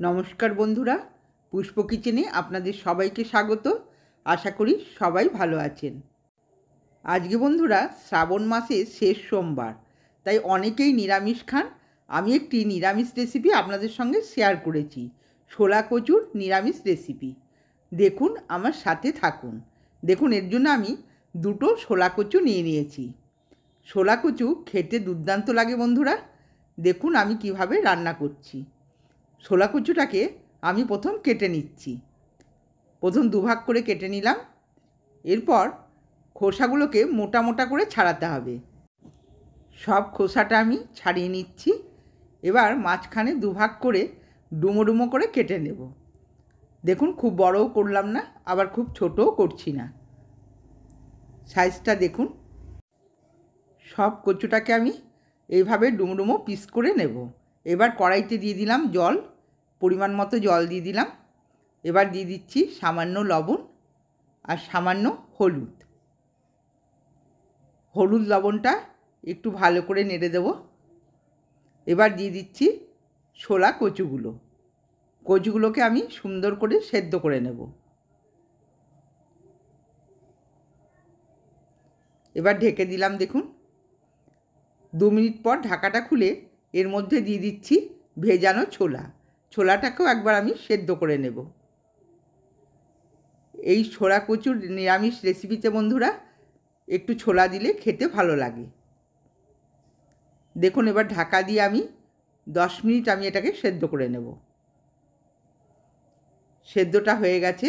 নমস্কার বন্ধুরা, পুষ্প কিচেনে আপনাদের সবাইকে স্বাগত। আশা করি সবাই ভালো আছেন। আজকে বন্ধুরা শ্রাবণ মাসের শেষ সোমবার, তাই অনেকেই নিরামিষ খান। আমি একটি নিরামিষ রেসিপি আপনাদের সঙ্গে শেয়ার করেছি, ছোলা কচুর নিরামিষ রেসিপি। দেখুন, আমার সাথে থাকুন। দেখুন, এর জন্য আমি দুটো ছোলা কচু নিয়ে নিয়েছি। ছোলা কচু খেতে দুর্দান্ত লাগে বন্ধুরা। দেখুন আমি কিভাবে রান্না করছি। ছোলা কচুটাকে আমি প্রথম কেটে নিচ্ছি। প্রথম দুভাগ করে কেটে নিলাম। এরপর খোসাগুলোকে মোটা মোটা করে ছাড়াতে হবে। সব খোসাটা আমি ছাড়িয়ে নিচ্ছি। এবার মাঝখানে দুভাগ করে ডুমো ডুমো করে কেটে নেব। দেখুন, খুব বড়ও করলাম না, আবার খুব ছোটও করছি না। সাইজটা দেখুন। সব কচুটাকে আমি এইভাবে ডুমো ডুমো পিস করে নেব। এবার কড়াইতে দিয়ে দিলাম জল, পরিমাণ মতো জল দিয়ে দিলাম। এবার দিয়ে দিচ্ছি সামান্য লবণ আর সামান্য হলুদ। হলুদ লবণটা একটু ভালো করে নেড়ে দেব। এবার দিয়ে দিচ্ছি ছোলা কচুগুলোকে আমি সুন্দর করে সেদ্ধ করে নেব। এবার ঢেকে দিলাম। দেখুন, 2 মিনিট পর ঢাকাটা খুলে এর মধ্যে দিয়ে দিচ্ছি ভেজানো ছোলাটাকেও একবার আমি সেদ্ধ করে নেব। এই ছোলা কচুর নিরামিষ রেসিপিতে বন্ধুরা একটু ছোলা দিলে খেতে ভালো লাগে। দেখুন, এবার ঢাকা দিয়ে আমি 10 মিনিট আমি এটাকে সেদ্ধ করে নেব। সেদ্ধটা হয়ে গেছে।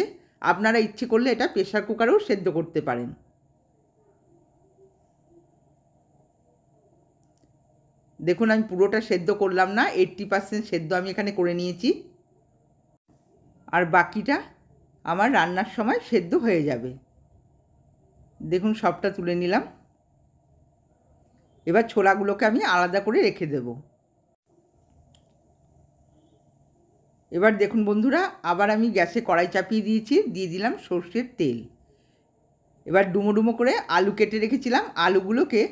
আপনারা ইচ্ছে করলে এটা প্রেসার কুকারেও সেদ্ধ করতে পারেন। দেখুন, আমি পুরোটা সেদ্ধ করলাম না, 80% সেদ্ধ আমি এখানে করে নিয়েছি। আর বাকিটা আমার রান্নার সময় সেদ্ধ হয়ে যাবে। দেখুন, সবটা তুলে নিলাম। এবার ছোলাগুলোকে আমি আলাদা করে রেখে দেব। এবার দেখুন বন্ধুরা, আবার আমি গ্যাসে কড়াই চাপিয়ে দিয়েছি, দিয়ে দিলাম সর্ষের তেল। এবার ডুমো ডুমো করে আলু কেটে রেখেছিলাম, আলুগুলোকে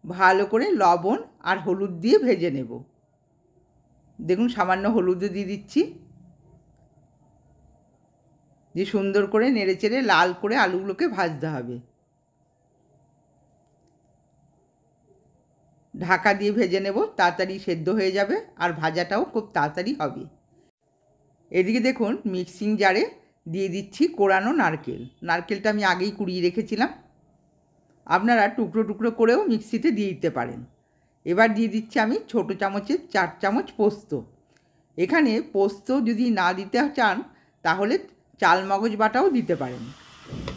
ভালো করে লবণ আর হলুদ দিয়ে ভেজে নেব। দেখুন, সামান্য হলুদও দিয়ে দিচ্ছি। দিয়ে সুন্দর করে নেড়েচেড়ে লাল করে আলুগুলোকে ভাজতে হবে। ঢাকা দিয়ে ভেজে নেব, তাড়াতাড়ি সেদ্ধ হয়ে যাবে আর ভাজাটাও খুব তাড়াতাড়ি হবে। এদিকে দেখুন, মিক্সিং জারে দিয়ে দিচ্ছি কোরানো নারকেলটা আমি আগেই কুড়িয়ে রেখেছিলাম। আপনারা টুকরো টুকরো করেও মিক্সিতে দিয়ে দিতে পারেন। এবার দিয়ে দিচ্ছি আমি ছোটো চামচের 4 চামচ পোস্ত। এখানে পোস্ত যদি না দিতে চান তাহলে চালমগজ বাটাও দিতে পারেন।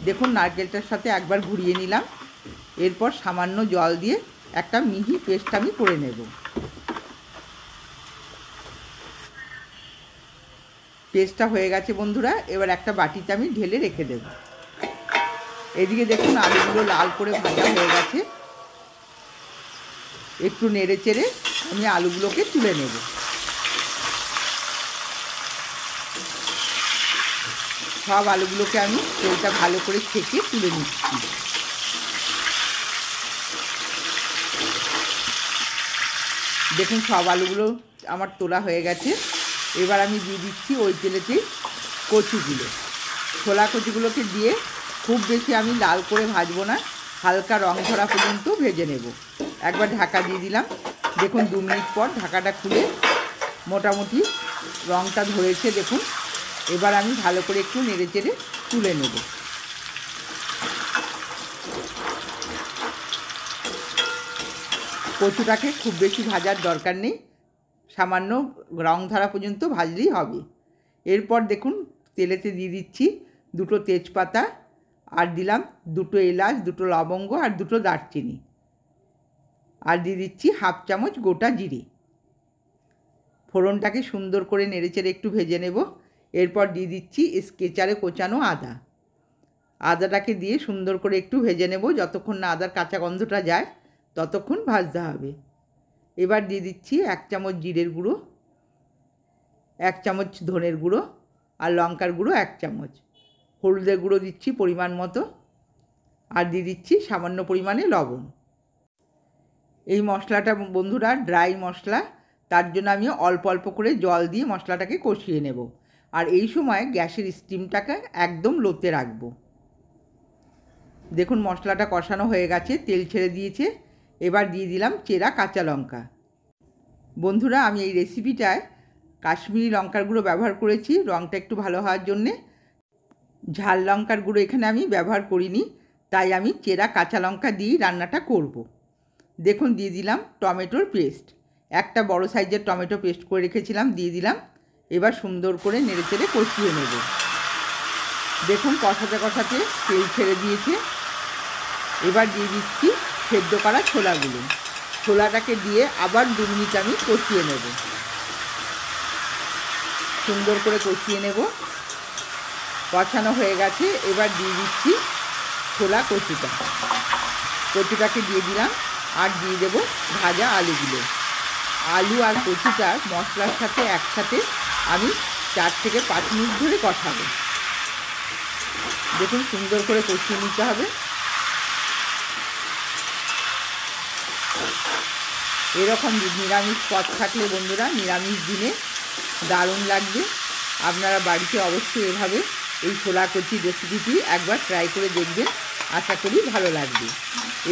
দেখুন, নারকেলটার সাথে একবার ঘুরিয়ে নিলাম। এরপর সামান্য জল দিয়ে একটা মিহি পেস্ট আমি করে নেব। পেস্টটা হয়ে গেছে বন্ধুরা। এবার একটা বাটিতে আমি ঢেলে রেখে দেব। এদিকে দেখুন, আলুগুলো লাল করে ভাজা হয়ে গেছে। একটু নেড়ে চেড়ে আমি আলুগুলোকে তুলে নেব। সব আলুগুলোকে আমি তেলটা ভালো করে ছেঁকে তুলে নিচ্ছি। দেখুন, সব আলুগুলো আমার তোলা হয়ে গেছে। এবার আমি দিয়ে দিচ্ছি ওই তেলেতেই ছোলা কচুগুলোকে দিয়ে খুব বেশি আমি লাল করে ভাজবো না, হালকা রং ধরা পর্যন্ত ভেজে নেব। একবার ঢাকা দিয়ে দিলাম। দেখুন, 2 মিনিট পর ঢাকাটা খুলে মোটামুটি রংটা ধরেছে। দেখুন, এবার আমি ভালো করে একটু নেড়ে চেড়ে তুলে নেব। কচুটাকে খুব বেশি ভাজার দরকার নেই, সামান্য রং ধরা পর্যন্ত ভাজলেই হবে। এরপর দেখুন, তেলেতে দিয়ে দিচ্ছি 2টো তেজপাতা, আর দিলাম 2টো এলাচ, 2টো লবঙ্গ আর 2টো দারচিনি, আর দিয়ে দিচ্ছি 1/2 চামচ গোটা জিরে। ফোড়নটাকে সুন্দর করে নেড়েচেড়ে একটু ভেজে নেব। এরপর দিয়ে দিচ্ছি স্কেচারে কোচানো আদাটাকে দিয়ে সুন্দর করে একটু ভেজে নেব। যতক্ষণ না আদার কাঁচা গন্ধটা যায় ততক্ষণ ভাজতে হবে। এবার দিয়ে দিচ্ছি 1 চামচ জিরের গুঁড়ো, 1 চামচ ধনের গুঁড়ো আর লঙ্কার গুঁড়ো 1 চামচ, হলুদের গুঁড়ো দিচ্ছি পরিমাণ মতো, আর দিয়ে দিচ্ছি সামান্য পরিমাণে লবণ। এই মশলাটা বন্ধুরা ড্রাই মশলা, তার জন্য আমি অল্প অল্প করে জল দিয়ে মশলাটাকে কষিয়ে নেব। আর এই সময় গ্যাসের স্টিমটাকে একদম লোতে রাখবো। দেখুন মশলাটা কষানো হয়ে গেছে, তেল ছেড়ে দিয়েছে। এবার দিয়ে দিলাম চেরা কাঁচা লঙ্কা। বন্ধুরা, আমি এই রেসিপিটায় কাশ্মীরি লঙ্কার গুঁড়ো ব্যবহার করেছি রঙটা একটু ভালো হওয়ার জন্যে। ঝাল লঙ্কার গুঁড়ো এখানে আমি ব্যবহার করিনি, তাই আমি চেরা কাঁচা লঙ্কা দিয়েই রান্নাটা করব। দেখুন দিয়ে দিলাম টমেটোর পেস্ট, একটা বড় সাইজের টমেটো পেস্ট করে রেখেছিলাম, দিয়ে দিলাম। এবার সুন্দর করে নেড়েচেড়ে কষিয়ে নেব। দেখুন কষাতে কষাতে তেল ছেড়ে দিয়েছে। এবার দিয়ে দিচ্ছি সেদ্ধ করা ছোলাগুলো। ছোলাটাকে দিয়ে আবার 2 মিনিট আমি কষিয়ে নেব। সুন্দর করে কষিয়ে নেব। কষানো হয়ে গেছে, এবার দিয়ে দিচ্ছি ছোলা কচুটাকে দিয়ে দিলাম। আর দিয়ে দেব ভাজা আলুগুলো। আলু আর কচুটা মশলার সাথে একসাথে আমি 4 থেকে 5 মিনিট ধরে কষাবো। দেখুন সুন্দর করে কষিয়ে নিতে হবে। এরকম নিরামিষ পদ থাকলে বন্ধুরা নিরামিষ দিনে দারুণ লাগবে। আপনারা বাড়িতে অবশ্যই এভাবে এই ছোলা কচি রেসিপিটি একবার ট্রাই করে দেখবেন, আশা করি ভালো লাগবে।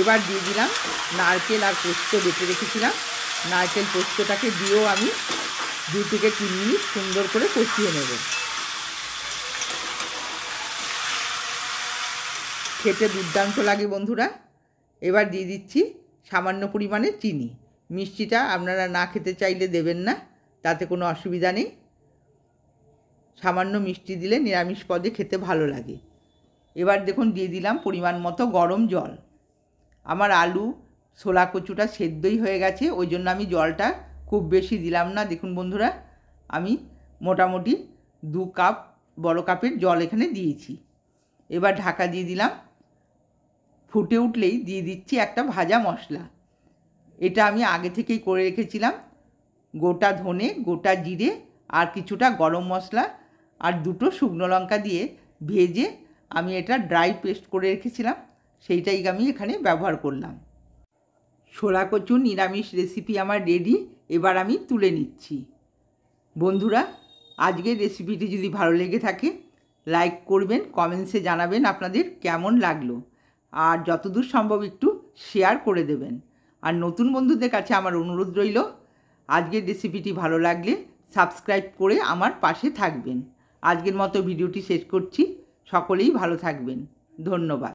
এবার দিয়ে দিলাম নারকেল আর পোস্ত বেটে রেখেছিলাম। নারকেল পোস্তটাকে দিয়েও আমি 2 থেকে 3 মিনিট সুন্দর করে কষিয়ে নেব। খেতে দুর্দান্ত লাগে বন্ধুরা। এবার দিয়ে দিচ্ছি সামান্য পরিমাণে চিনি। মিষ্টিটা আপনারা না খেতে চাইলে দেবেন না, তাতে কোনো অসুবিধা নেই। সামান্য মিষ্টি দিলে নিরামিষ পদে খেতে ভালো লাগে। এবার দেখুন দিয়ে দিলাম পরিমাণ মতো গরম জল। আমার আলু ছোলা কচুটা সেদ্ধই হয়ে গেছে, ওই জন্য আমি জলটা খুব বেশি দিলাম না। দেখুন বন্ধুরা, আমি মোটামুটি 2 কাপ বড় কাপের জল এখানে দিয়েছি। এবার ঢাকা দিয়ে দিলাম। ফুটে উঠলেই দিয়ে দিচ্ছি একটা ভাজা মশলা। এটা আমি আগে থেকেই করে রেখেছিলাম। গোটা ধনে, গোটা জিরে আর কিছুটা গরম মশলা আর 2টো শুকনো লঙ্কা দিয়ে ভেজে আমি এটা ড্রাই পেস্ট করে রেখেছিলাম, সেইটাই আমি এখানে ব্যবহার করলাম। ছোলা কচু নিরামিষ রেসিপি আমার রেডি। এবার আমি তুলে নিচ্ছি। বন্ধুরা, আজকের রেসিপিটি যদি ভালো লেগে থাকে লাইক করবেন, কমেন্টসে জানাবেন আপনাদের কেমন লাগলো, আর যতদূর সম্ভব একটু শেয়ার করে দেবেন। আর নতুন বন্ধুদের কাছে আমার অনুরোধ রইল, আজকের রেসিপিটি ভালো লাগলে সাবস্ক্রাইব করে আমার পাশে থাকবেন। আজকের মতো ভিডিওটি শেষ করছি। সকলেই ভালো থাকবেন। ধন্যবাদ।